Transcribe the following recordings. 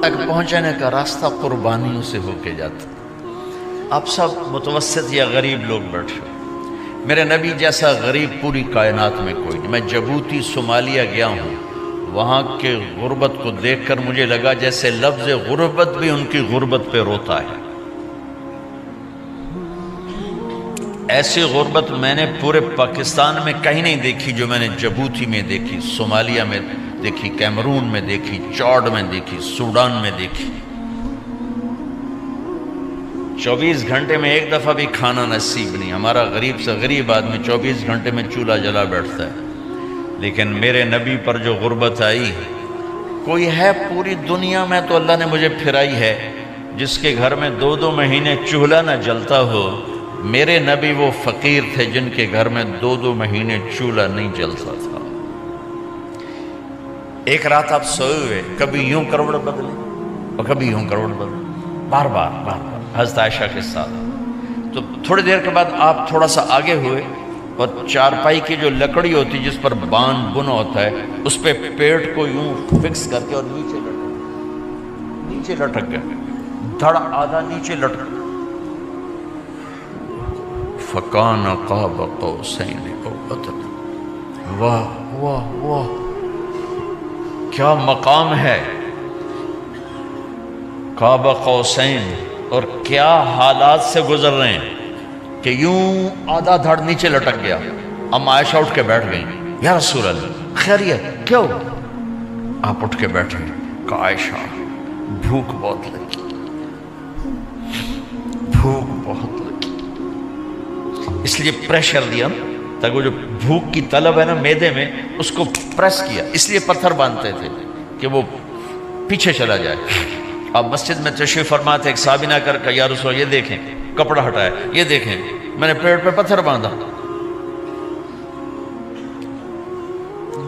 تک پہنچنے کا راستہ قربانیوں سے ہو کے جاتا. آپ سب متوسط یا غریب لوگ بیٹھے ہو. میرے نبی جیسا غریب پوری کائنات میں کوئی نہیں. میں جبوتی صومالیہ گیا ہوں، وہاں کے غربت کو دیکھ کر مجھے لگا جیسے لفظ غربت بھی ان کی غربت پہ روتا ہے. ایسی غربت میں نے پورے پاکستان میں کہیں نہیں دیکھی جو میں نے جبوتی میں دیکھی، صومالیہ میں دیکھی، کیمرون میں دیکھی، چاڈ میں دیکھی، سوڈان میں دیکھی. 24 گھنٹے میں ایک دفعہ بھی کھانا نصیب نہیں. ہمارا غریب سے غریب آدمی 24 گھنٹے میں چولہا جلا بیٹھتا ہے. لیکن میرے نبی پر جو غربت آئی، کوئی ہے پوری دنیا میں تو اللہ نے مجھے پھرائی ہے جس کے گھر میں 2 مہینے چولہا نہ جلتا ہو. میرے نبی وہ فقیر تھے جن کے گھر میں 2 مہینے چولہا نہیں جلتا تھا. ایک رات آپ سوئے ہوئے، کبھی یوں کروڑ بدلے اور کبھی یوں کروڑ بدلے، بار بار حضرت عائشہ کے ساتھ. تو تھوڑی دیر کے بعد آپ تھوڑا سا آگے ہوئے اور چارپائی کی جو لکڑی ہوتی جس پر بان بنا ہوتا ہے اس پہ پیٹ کو یوں فکس کر کے اور نیچے لٹک گئے، دھڑ آدھا نیچے لٹک. فَكَانَ قَابَ قَوْسَيْنِ أَوْ أَدْنَىٰ. واہ واہ واہ، کیا مقام ہے. قاب قوسین، اور کیا حالات سے گزر رہے ہیں کہ یوں آدھا دھڑ نیچے لٹک گیا. ام عائشہ اٹھ کے بیٹھ گئیں، یا رسول اللہ خیریت کیوں؟ آپ اٹھ کے بیٹھے. کہا عائشہ بھوک بہت لگی، بھوک بہت لگی. اس لیے پریشر دیا تاکہ وہ جو بھوک کی طلب ہے نا میدے میں اس کو پریس کیا. اس لیے پتھر باندھتے تھے کہ وہ پیچھے چلا جائے. اب مسجد میں تشریف فرما تھے، ایک صحابی نہ کر کہ یا رسول اللہ یہ دیکھیں، کپڑا ہٹایا، یہ دیکھیں میں نے پیٹ پہ پتھر باندھا.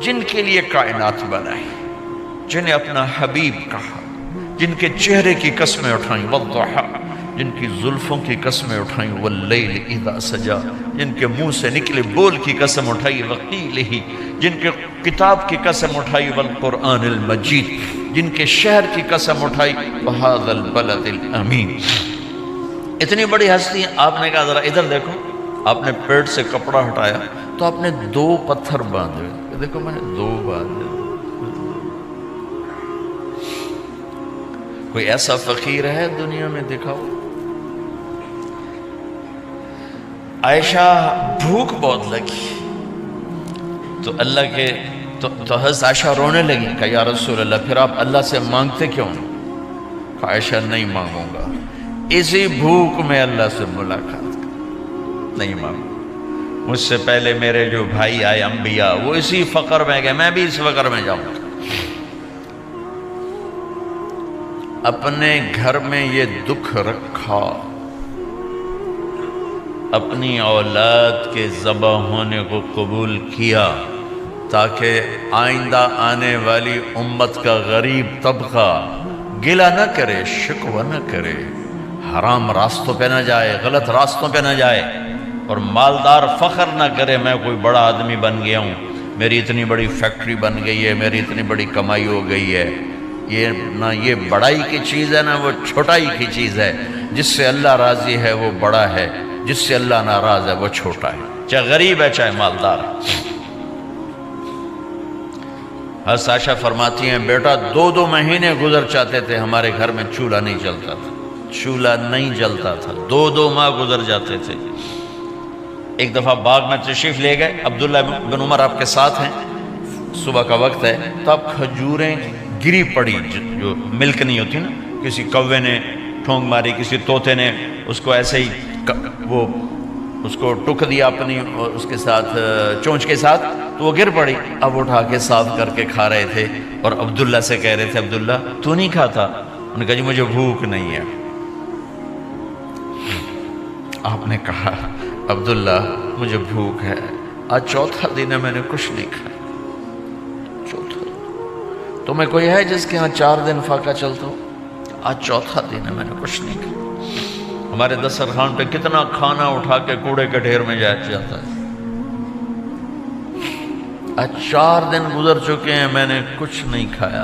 جن کے لیے کائنات بنائی، جنہیں اپنا حبیب کہا، جن کے چہرے کی قسمیں اٹھائیں، والضحیٰ، جن کی زلفوں کی قسمیں اٹھائیں، واللیل اذا سجا، جن کے منہ سے نکلے بول کی قسم اٹھائی، وقیلہ، جن کے کتاب کی قسم اٹھائی، والقرآن المجید، جن کے شہر کی قسم اٹھائی، وہذا البلد الامین. اتنی بڑی ہستی. آپ نے کہا ذرا ادھر دیکھو. آپ نے پیٹ سے کپڑا ہٹایا تو آپ نے 2 پتھر باندھے. دیکھو میں نے 2 باندھے. کوئی ایسا فقیر ہے دنیا میں؟ دکھاؤ. عائشہ بھوک بہت لگی تو اللہ کے تو حضرت عائشہ رونے لگی. کہا یا رسول اللہ پھر آپ اللہ سے مانگتے کیوں؟ کہا عائشہ نہیں مانگوں گا، اسی بھوک میں اللہ سے ملاقات نہیں مانگوں. مجھ سے پہلے میرے جو بھائی آئے انبیاء وہ اسی فقر میں گئے، میں بھی اس فقر میں جاؤں گا. اپنے گھر میں یہ دکھ رکھا، اپنی اولاد کے ذبح ہونے کو قبول کیا تاکہ آئندہ آنے والی امت کا غریب طبقہ گلہ نہ کرے، شکوہ نہ کرے، حرام راستوں پہ نہ جائے، غلط راستوں پہ نہ جائے، اور مالدار فخر نہ کرے میں کوئی بڑا آدمی بن گیا ہوں، میری اتنی بڑی فیکٹری بن گئی ہے، میری اتنی بڑی کمائی ہو گئی ہے. یہ نہ یہ بڑائی کی چیز ہے نہ وہ چھوٹائی کی چیز ہے. جس سے اللہ راضی ہے وہ بڑا ہے، جس سے اللہ ناراض ہے وہ چھوٹا ہے، چاہے غریب ہے چاہے مالدار ہے. حضرت عائشہ فرماتی ہیں بیٹا 2 مہینے گزر جاتے تھے ہمارے گھر میں چولہا نہیں جلتا تھا، چولہا نہیں جلتا تھا، 2 ماہ گزر جاتے تھے. ایک دفعہ باغ میں تشریف لے گئے، عبداللہ بن عمر آپ کے ساتھ ہیں، صبح کا وقت ہے تو اب کھجوریں گری پڑی جو ملک نہیں ہوتی نا، کسی کوے نے ٹھونگ ماری، کسی طوطے نے اس کو ایسے ہی وہ اس کو ٹک دیا اپنی اور اس کے ساتھ چونچ کے ساتھ، تو وہ گر پڑی. اب اٹھا کے صاف کر کے کھا رہے تھے اور عبداللہ سے کہہ رہے تھے عبداللہ تو نہیں کھاتا؟ انہوں نے کہا جی مجھے بھوک نہیں ہے. آپ نے کہا عبداللہ مجھے بھوک ہے، آج 4تھا دن ہے میں نے کچھ نہیں کھایا. 4تھا تمہیں کوئی ہے جس کے ہاں 4 دن فاقہ چلتا ہو؟ آج 4تھا دن ہے میں نے کچھ نہیں کھایا. ہمارے دسترخوان پہ کتنا کھانا اٹھا کے کوڑے کے ڈھیر میں جاتا ہے. آج 4 دن گزر چکے ہیں میں نے کچھ نہیں کھایا.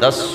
10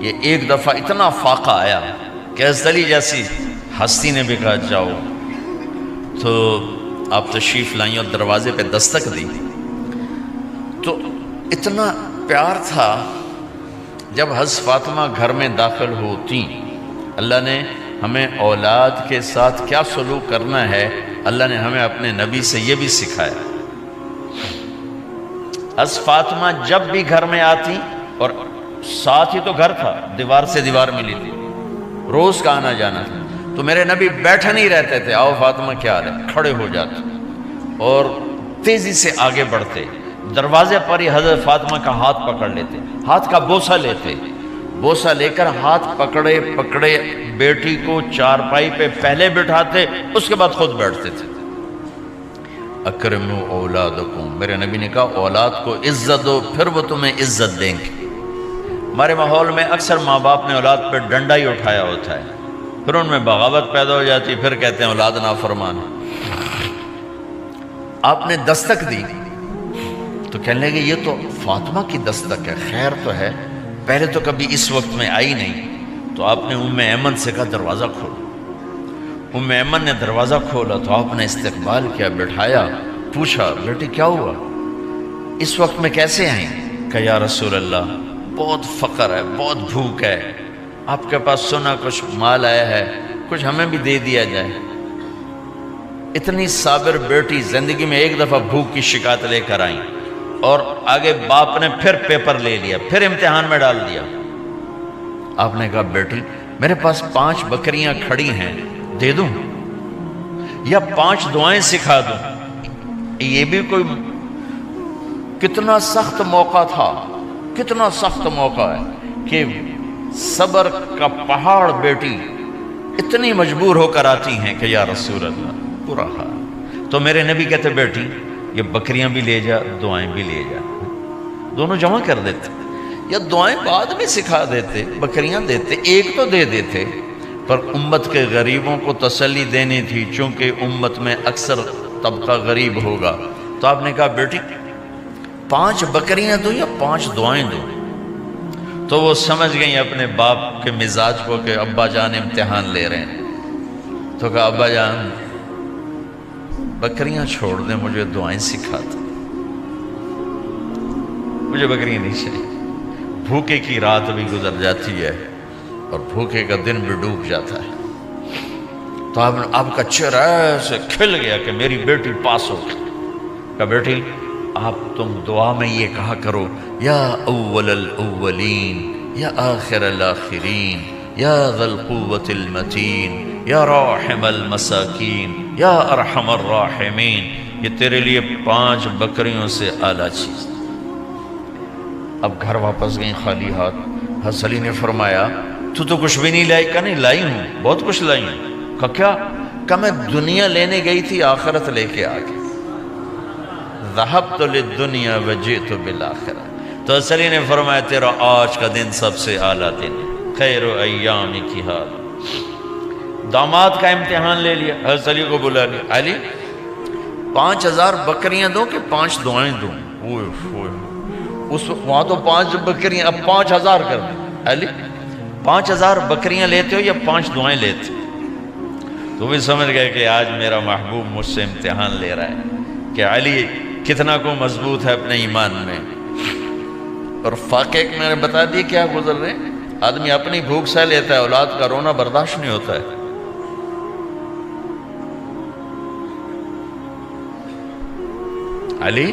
یہ ایک دفعہ اتنا فاقہ آیا کہ حضرت علی جیسی ہستی نے بھی کہا جاؤ، تو آپ تشریف لائیں اور دروازے پہ دستک دی تو اتنا پیار تھا۔ جب حضرت فاطمہ گھر میں داخل ہوتی، اللہ نے ہمیں اولاد کے ساتھ کیا سلوک کرنا ہے، اللہ نے ہمیں اپنے نبی سے یہ بھی سکھایا۔ حضرت فاطمہ جب بھی گھر میں آتی، اور ساتھ ہی تو گھر تھا، دیوار سے دیوار ملی تھی، روز کا آنا جانا تھا، تو میرے نبی بیٹھے نہیں رہتے تھے، آؤ فاطمہ کیا حال ہے، کھڑے ہو جاتے اور تیزی سے آگے بڑھتے، دروازے پر ہی حضرت فاطمہ کا ہاتھ پکڑ لیتے، ہاتھ کا بوسہ لیتے، بوسہ لے کر ہاتھ پکڑے پکڑے بیٹی کو چارپائی پہ پہلے بٹھاتے، اس کے بعد خود بیٹھتے تھے۔ اکرموا اولادکم، میرے نبی نے کہا اولاد کو عزت دو، پھر وہ تمہیں عزت دیں گے۔ ہمارے ماحول میں اکثر ماں باپ نے اولاد پہ ڈنڈا ہی اٹھایا ہوتا ہے، پھر ان میں بغاوت پیدا ہو جاتی، پھر کہتے ہیں اولاد نافرمان۔ آپ نے دستک دی تو کہنے لگے یہ تو فاطمہ کی دستک ہے، خیر تو ہے، پہلے تو کبھی اس وقت میں آئی نہیں۔ تو آپ نے ام ایمن سے کہا دروازہ کھولو۔ ام ایمن نے دروازہ کھولا تو آپ نے استقبال کیا، بٹھایا، پوچھا بیٹی کیا ہوا، اس وقت میں کیسے آئیں؟ کہ یا رسول اللہ بہت فقر ہے، بہت بھوک ہے، آپ کے پاس سنا کچھ مال آیا ہے، کچھ ہمیں بھی دے دیا جائے۔ اتنی صابر بیٹی زندگی میں ایک دفعہ بھوک کی شکایت لے کر آئیں، اور آگے باپ نے پھر پیپر لے لیا، پھر امتحان میں ڈال دیا۔ آپ نے کہا بیٹی میرے پاس 5 بکریاں کھڑی ہیں، دے دوں یا 5 دعائیں سکھا دوں؟ یہ بھی کوئی کتنا سخت موقع تھا، کتنا سخت موقع ہے کہ صبر کا پہاڑ بیٹی اتنی مجبور ہو کر آتی ہیں کہ یا رسول اللہ برا حال۔ تو میرے نبی کہتے بیٹی یہ بکریاں بھی لے جا، دعائیں بھی لے جا، دونوں جمع کر دیتے، یا دعائیں بعد میں سکھا دیتے، بکریاں دیتے، ایک تو دے دیتے، پر امت کے غریبوں کو تسلی دینی تھی، چونکہ امت میں اکثر طبقہ غریب ہوگا۔ تو آپ نے کہا بیٹی 5 بکریاں دوں یا 5 دعائیں دوں؟ تو وہ سمجھ گئیں اپنے باپ کے مزاج کو کہ ابا جان امتحان لے رہے ہیں، تو کہا ابا جان بکریاں چھوڑ دیں، مجھے دعائیں سکھا دیں، مجھے بکریاں نہیں چاہیے۔ بھوکے کی رات بھی گزر جاتی ہے اور بھوکے کا دن بھی ڈوب جاتا ہے۔ تو آپ کا چہرہ ایسے کھل گیا کہ میری بیٹی پاس ہو گئی۔ کہا بیٹی آپ تم دعا میں یہ کہا کرو یا اول الاولین یا آخر الاخرین یا ذا القوة المتین یا راحم المساکین یا ارحم الراحمین، یہ تیرے لیے 5 بکریوں سے اعلیٰ چیز۔ اب گھر واپس گئیں خالی ہاتھ۔ حضرت علی نے فرمایا تو کچھ بھی نہیں لائی؟ کہا نہیں لائی ہوں، بہت کچھ لائی ہوں۔ کہا کیا؟ کہا میں دنیا لینے گئی تھی، آخرت لے کے آ گئی۔ ذہبت للدنیا وجئت بالآخرہ۔ تو حضرت علی نے فرمایا تیرا آج کا دن سب سے اعلیٰ دن، خیر ایام کی حال۔ داماد کا امتحان لے لیا، حضرت علی کو بلا لیا، علی 5000 بکریاں دوں کہ 5 دعائیں دوں؟ وہاں تو 5 بکریاں، اب 5000 کر دیں۔ علی 5000 بکریاں لیتے ہو یا 5 دعائیں لیتے ہو؟ تو بھی سمجھ گئے کہ آج میرا محبوب مجھ سے امتحان لے رہا ہے کہ علی کتنا کو مضبوط ہے اپنے ایمان میں۔ اور فاقے میں نے بتا دی کیا گزر رہے ہیں۔ آدمی اپنی بھوک سہ لیتا ہے، اولاد کا رونا برداشت نہیں ہوتا ہے۔ علی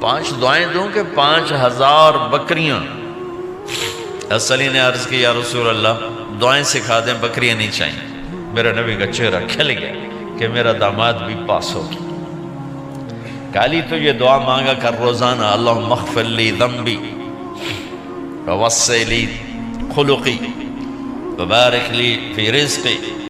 5 دعائیں دوں کہ 5000 بکریاں؟ حضرت علی نے عرض کی یا رسول اللہ دعائیں سکھا دیں، بکریاں نہیں چاہیے۔ میرا نبی کا چہرہ کھل گیا کہ میرا داماد بھی پاس ہو گیا۔ علی تو یہ دعا مانگا کر روزانہ، اللہم اغفر لی ذنبی ووسع لی خلقی وبارک لی فی رزقی